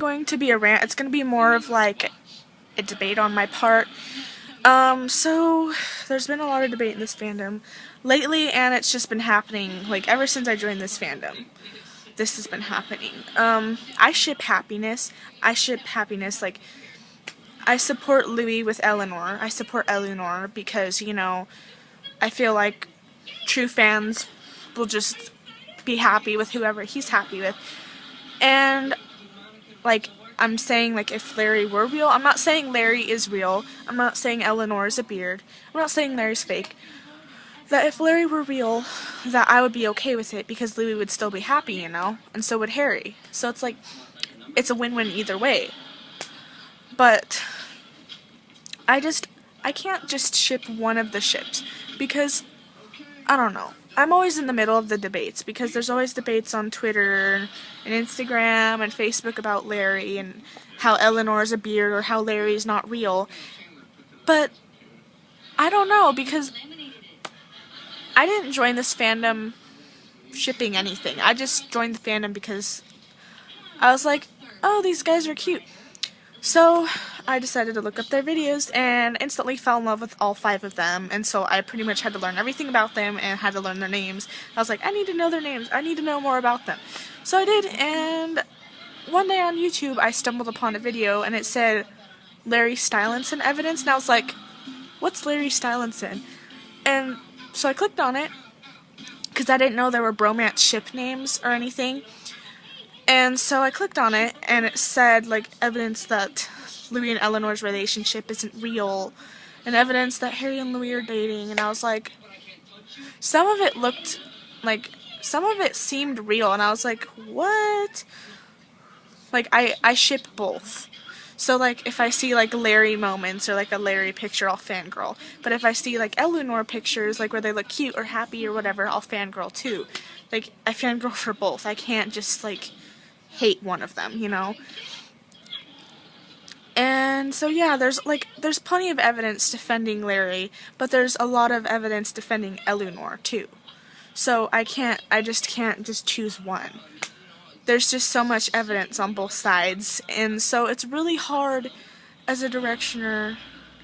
going to be a rant. It's going to be more of like a debate on my part. So there's been a lot of debate in this fandom lately, and it's just been happening like ever since I joined this fandom. This has been happening. I ship happiness. Like, I support Louis with Elounor. I support Elounor because, you know, I feel like true fans will just be happy with whoever he's happy with. And, like, I'm saying, like, if Larry were real, I'm not saying Larry is real. I'm not saying Elounor is a beard. I'm not saying Larry's fake. That if Larry were real, that I would be okay with it because Louis would still be happy, you know? And so would Harry. So it's like, it's a win-win either way. But I can't just ship one of the ships because, I don't know. I'm always in the middle of the debates because there's always debates on Twitter and Instagram and Facebook about Larry and how Elounor is a beard or how Larry is not real. But I don't know because I didn't join this fandom shipping anything. I just joined the fandom because I was like, oh, these guys are cute. So I decided to look up their videos and instantly fell in love with all 5 of them, and so I pretty much had to learn everything about them and had to learn their names. I was like, I need to know their names. I need to know more about them. So I did, and one day on YouTube I stumbled upon a video and it said Larry Stylinson evidence, and I was like, what's Larry Stylinson? And so I clicked on it because I didn't know there were bromance ship names or anything. And so I clicked on it, and it said, like, evidence that Louis and Elonor's relationship isn't real, and evidence that Harry and Louis are dating, and I was like, some of it looked, like, some of it seemed real, and I was like, what? Like, I ship both. So, like, if I see, like, Larry moments or, like, a Larry picture, I'll fangirl. But if I see, like, Elounor pictures, like, where they look cute or happy or whatever, I'll fangirl, too. Like, I fangirl for both. I can't just, like, hate one of them, you know? And so, yeah, there's plenty of evidence defending Larry, but there's a lot of evidence defending Elounor, too. So, I just can't choose one. There's just so much evidence on both sides, and so it's really hard as a directioner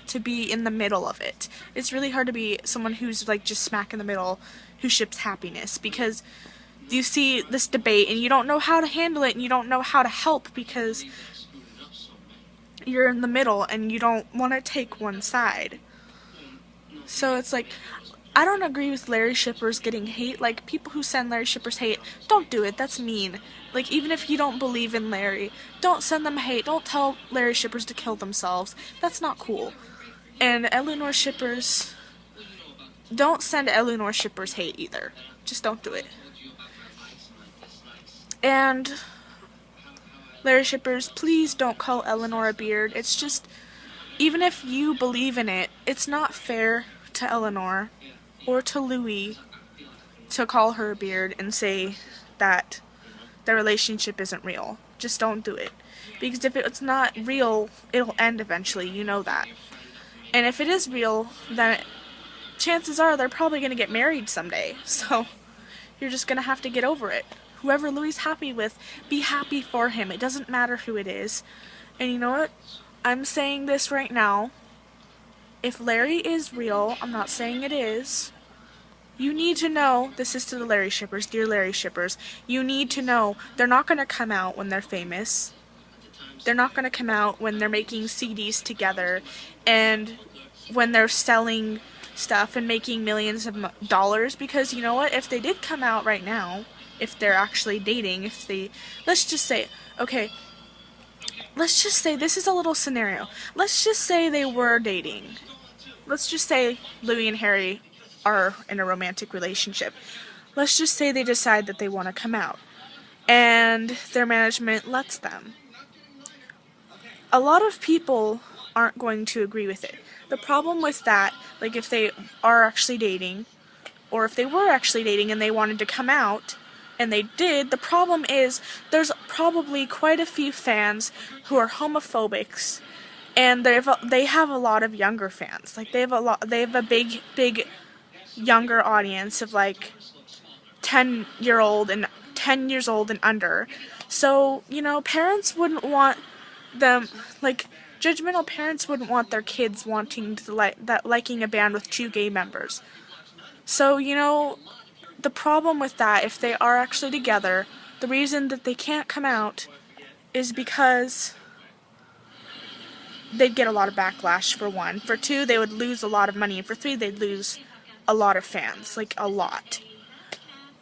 to be in the middle of it. It's really hard to be someone who's, like, just smack in the middle, who ships happiness, because you see this debate and you don't know how to handle it and you don't know how to help because you're in the middle and you don't want to take one side. So it's like, I don't agree with Larry shippers getting hate. Like, people who send Larry shippers hate, don't do it. That's mean. Like, even if you don't believe in Larry, don't send them hate. Don't tell Larry shippers to kill themselves. That's not cool. And Elounor shippers, don't send Elounor shippers hate either. Just don't do it. And Larry shippers, please don't call Elounor a beard. It's just, even if you believe in it, it's not fair to Elounor or to Louis to call her a beard and say that their relationship isn't real. Just don't do it. Because if it's not real, it'll end eventually, you know that. And if it is real, then chances are they're probably going to get married someday. So you're just going to have to get over it. Whoever Louis happy with, be happy for him. It doesn't matter who it is. And you know what? I'm saying this right now. If Larry is real, I'm not saying it is, you need to know, this is to the Larry shippers, dear Larry shippers, you need to know they're not going to come out when they're famous. They're not going to come out when they're making CDs together and when they're selling stuff and making millions of dollars, because you know what? If they did come out right now, if they're actually dating, let's just say, this is a little scenario. Let's just say they were dating. Let's just say Louis and Harry are in a romantic relationship. Let's just say they decide that they want to come out, and their management lets them. A lot of people aren't going to agree with it. The problem with that, like if they are actually dating, or if they were actually dating and they wanted to come out, and they did, the problem is there's probably quite a few fans who are homophobics, and they have a lot of younger fans. Like, they have a big younger audience of like 10 years old and under. So, you know, parents wouldn't want them, like, judgmental parents wouldn't want their kids wanting to liking a band with 2 gay members. So, you know, the problem with that, if they are actually together, the reason that they can't come out is because they'd get a lot of backlash, for 1. For 2, they would lose a lot of money. And for 3, they'd lose a lot of fans. Like, a lot.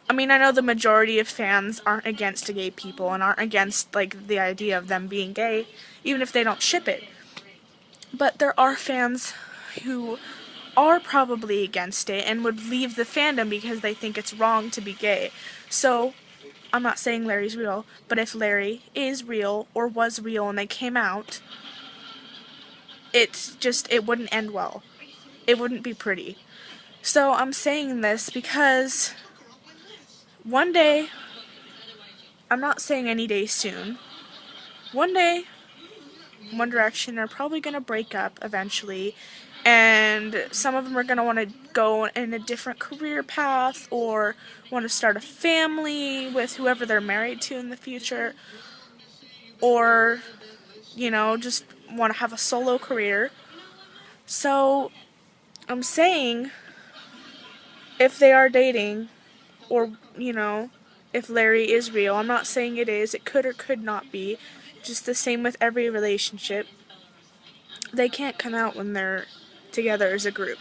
I mean, I know the majority of fans aren't against gay people and aren't against, like, the idea of them being gay, even if they don't ship it. But there are fans who are probably against it and would leave the fandom because they think it's wrong to be gay. So, I'm not saying Larry's real, but if Larry is real or was real and they came out, it wouldn't end well. It wouldn't be pretty. So I'm saying this because one day, I'm not saying any day soon, one day, One Direction are probably going to break up eventually, and some of them are going to want to go in a different career path or want to start a family with whoever they're married to in the future, or, you know, just want to have a solo career. So, I'm saying, if they are dating, or, you know, if Larry is real, I'm not saying it is, it could or could not be, just the same with every relationship, they can't come out when they're together as a group.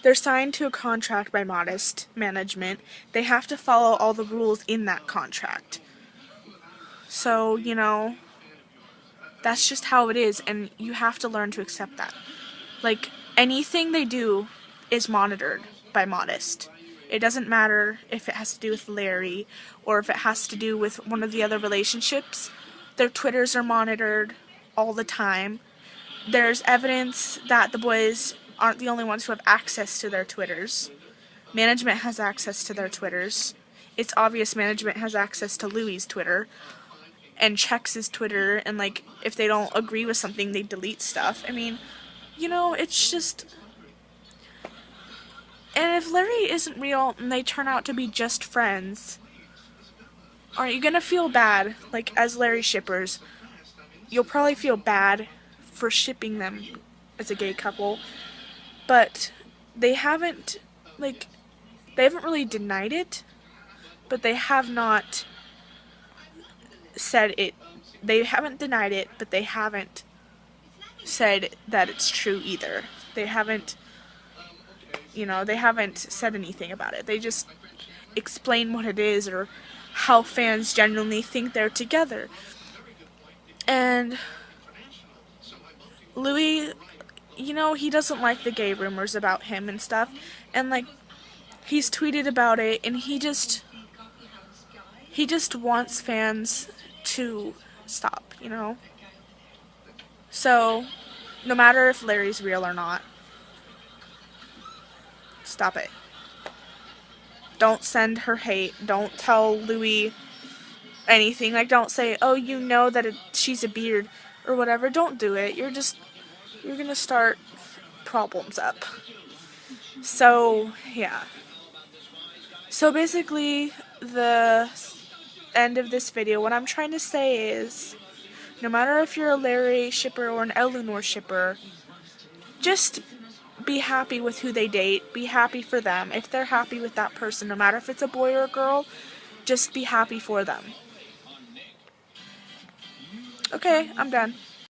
They're signed to a contract by Modest Management. They have to follow all the rules in that contract. So, you know, that's just how it is, and you have to learn to accept that. Like, anything they do is monitored by Modest. It doesn't matter if it has to do with Larry or if it has to do with one of the other relationships. Their Twitters are monitored all the time. There's evidence that the boys aren't the only ones who have access to their Twitters. Management has access to their Twitters. It's obvious management has access to Louis' Twitter and checks his Twitter, and, like, if they don't agree with something, they delete stuff. I mean, you know, it's just... And if Larry isn't real and they turn out to be just friends, aren't you gonna feel bad? Like, as Larry shippers, you'll probably feel bad for shipping them as a gay couple, but they haven't really denied it, but they have not said it. They haven't denied it, but they haven't said that it's true either. They haven't, you know, they haven't said anything about it. They just explain what it is or how fans genuinely think they're together. And Louis, you know, he doesn't like the gay rumors about him and stuff, and, like, he's tweeted about it, and he just wants fans to stop, you know? So, no matter if Larry's real or not, stop it. Don't send her hate. Don't tell Louis anything. Like, don't say, oh, you know that she's a beard or whatever. Don't do it. You're gonna start problems up. So, yeah. So basically, the end of this video, what I'm trying to say is, no matter if you're a Larry shipper or an Elounor shipper, just be happy with who they date. Be happy for them. If they're happy with that person, no matter if it's a boy or a girl, just be happy for them. Okay, I'm done.